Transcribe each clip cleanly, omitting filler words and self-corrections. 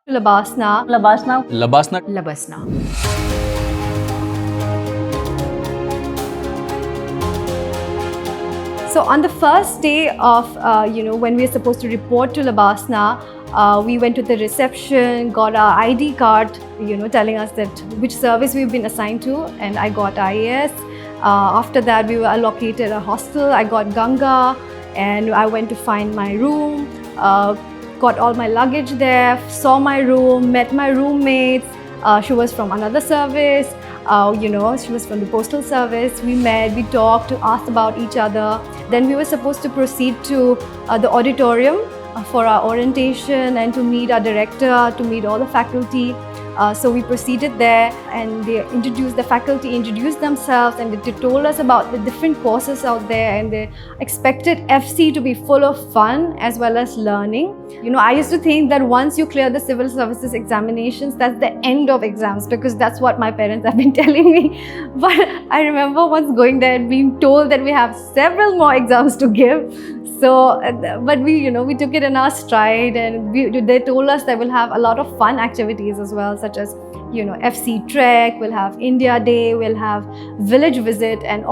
Labasna. Labasna. Labasna. Labasna. So on the first day of, when we are supposed to report to Labasna, we went to the reception, got our ID card, telling us that which service we've been assigned to, and I got IAS. After that, we were allocated a hostel. I got Ganga, and I went to find my room, got all my luggage there, saw my room, met my roommates. She was from another service, she was from the postal service. We met, we talked, asked about each other. Then we were supposed to proceed to the auditorium for our orientation and to meet our director, to meet all the faculty. So we proceeded there, and the faculty introduced themselves, and they told us about the different courses out there, and they expected FC to be full of fun as well as learning. I used to think that once you clear the civil services examinations, that's the end of exams, because that's what my parents have been telling me. But I remember once going there and being told that we have several more exams to give. So, but we took it in our stride, and they told us that we'll have a lot of fun activities as well, such as, FC Trek, we'll have India Day, we'll have village visit, and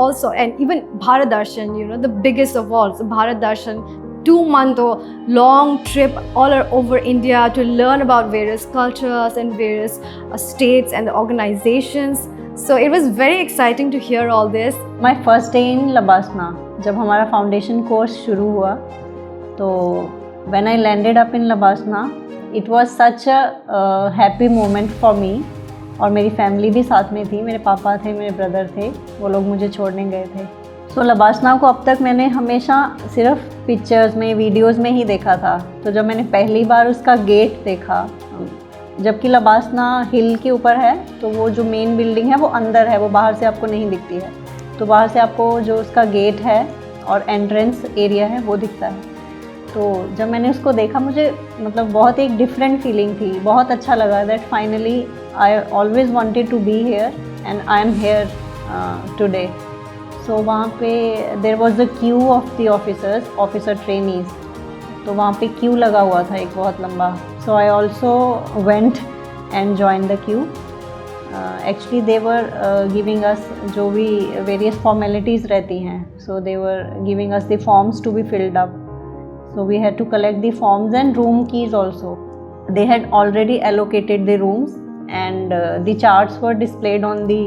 even Bharat Darshan, the biggest of all. So Bharat Darshan, 2-month long trip all over India to learn about various cultures and various states and the organizations. So it was very exciting to hear all this. My first day in Labasna, जब हमारा foundation course शुरू हुआ, तो when I landed up in Labasna, it was such a happy moment for me. और मेरी family भी साथ में थी, मेरे पापा थे, मेरे ब्रदर थे, वो लोग मुझे छोड़ने गए थे. सो लबासना को अब तक मैंने हमेशा सिर्फ पिक्चर्स में, वीडियोस में ही देखा था. तो जब मैंने पहली बार उसका गेट देखा, जबकि लबासना हिल के ऊपर है, तो वो जो मेन बिल्डिंग है वो अंदर है, वो बाहर से आपको नहीं दिखती है. तो बाहर से आपको जो उसका गेट है और एंट्रेंस एरिया है वो दिखता है. तो जब मैंने उसको देखा, मुझे बहुत एक डिफरेंट फीलिंग थी. बहुत अच्छा लगा that finally I always wanted to be here and I am here today. So वहाँ पे there was the queue of the officer trainees. तो वहाँ पे क्यू लगा हुआ था एक बहुत लंबा. So I also went and join the queue. Actually they were giving us जो भी various formalities रहती हैं, so they were giving us the forms to be filled up. So we had to collect the forms and room keys also. They had already allocated the rooms, and the charts were displayed on the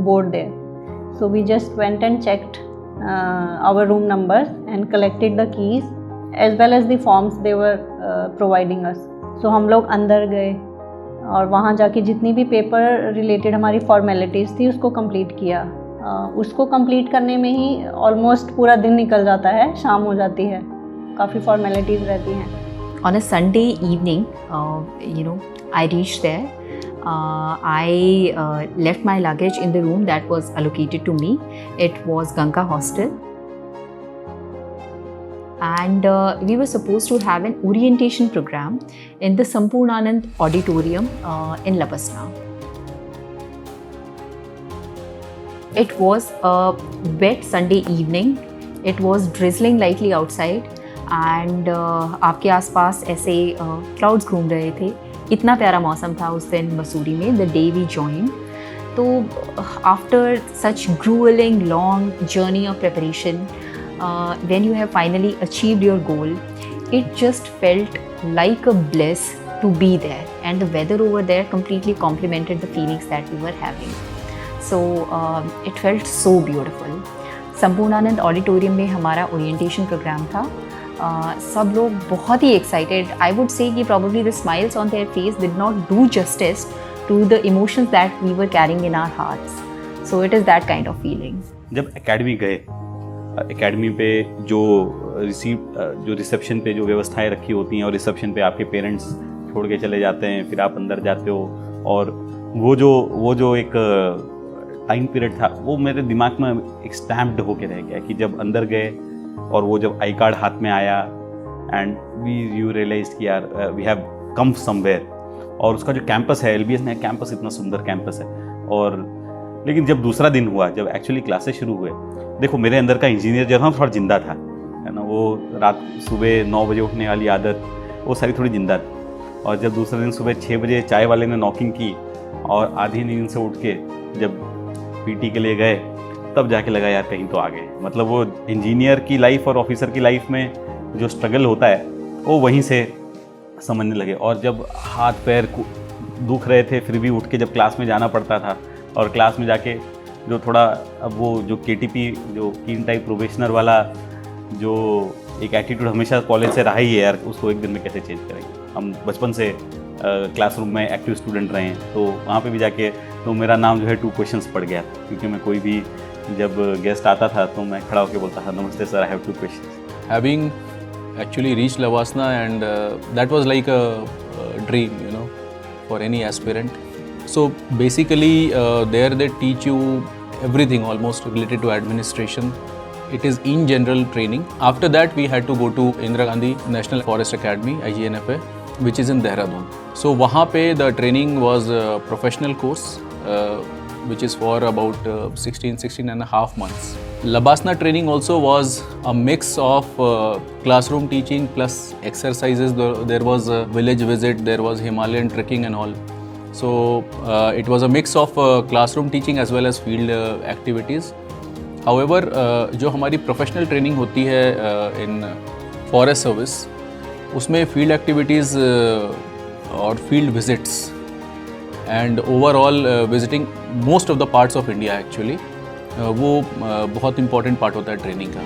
board there. So we just went and checked our room numbers and collected the keys as well as the forms they were providing us. So हम लोग अंदर गए और वहाँ जाके जितनी भी paper related हमारी फॉर्मेलिटीज़ थी उसको कंप्लीट किया. उसको कंप्लीट करने में ही ऑलमोस्ट पूरा दिन निकल जाता है, शाम हो जाती है, काफ़ी फॉर्मेलिटीज़ रहती हैं. On a Sunday evening, I reached there. I left my luggage in the room that was allocated to me. It was Ganga Hostel. And we were supposed to have an orientation program in the Sampurnanand Auditorium in Labasna. It was a wet Sunday evening. It was drizzling lightly outside, and आपके आसपास ऐसे clouds घूम रहे थे. इतना प्यारा मौसम था उस दिन मसूरी में, the day we joined. तो after such grueling long journey of preparation, when you have finally achieved your goal, it just felt like a bliss to be there, and the weather over there completely complemented the feelings that we were having. So it felt so beautiful. Sampurnanand auditorium में हमारा orientation programme था. सब लोग बहुत ही excited. I would say कि probably the smiles on their face did not do justice to the emotions that we were carrying in our hearts. So it is that kind of feeling. जब academy गए, academy पे जो reception पे जो व्यवस्थाएं रखी होती हैं, और रिसेप्शन पे आपके पेरेंट्स छोड़ के चले जाते हैं, फिर आप अंदर जाते हो, और वो जो एक टाइम पीरियड था वो मेरे दिमाग में एक स्टैम्प्ड होके रह गया कि जब अंदर गए और वो जब आई कार्ड हाथ में आया, एंड यू रियलाइज कि यार वी हैव कम समवेयर. और उसका जो कैंपस है, LBS में कैंपस इतना सुंदर कैंपस है. और लेकिन जब दूसरा दिन हुआ, जब एक्चुअली क्लासेस शुरू हुए, देखो मेरे अंदर का इंजीनियर जो था थोड़ा जिंदा था, है ना. वो रात सुबह 9 बजे उठने वाली आदत, वो सारी थोड़ी जिंदा थी. और जब दूसरे दिन सुबह 6 बजे चाय वाले ने नॉकिंग की और आधी नींद से उठ के जब पीटी के लिए गए, तब जाके लगा यार कहीं तो आ गए। मतलब वो इंजीनियर की लाइफ और ऑफिसर की लाइफ में जो स्ट्रगल होता है वो वहीं से समझने लगे। और जब हाथ पैर दुख रहे थे फिर भी उठ के जब क्लास में जाना पड़ता था, और क्लास में जाके जो थोड़ा अब वो जो KTP जो कीन टाइप प्रोबेशनर वाला जो एक एटीट्यूड हमेशा कॉलेज से रहा ही है यार, उसको एक दिन में कैसे चेंज करेंगे। हम बचपन से क्लासरूम में एक्टिव स्टूडेंट रहे हैं, तो वहाँ पे भी जाके तो मेरा नाम जो है 2 क्वेश्चंस पड़ गया, क्योंकि मैं कोई भी जब गेस्ट आता था तो मैं खड़ा होकर बोलता था नमस्ते sir, I have 2 questions. Having actually reached Lavasana, and that was like a dream, you know, for any aspirant. So basically there they teach you everything almost related to administration. It is in general training. After that we had to go to Indira Gandhi National Forest Academy, IGNFA, which is in Dehradun. So वहाँ पे the training was a professional course which is for about 16 and a half months. Labasana training also was a mix of classroom teaching plus exercises. There was a village visit, there was Himalayan trekking and all. So it was a mix of classroom teaching as well as field activities. However, जो हमारी professional training होती है इन forest service, उसमें field activities और field visits and overall visiting most of the parts of India actually, वो बहुत important part होता है ट्रेनिंग का।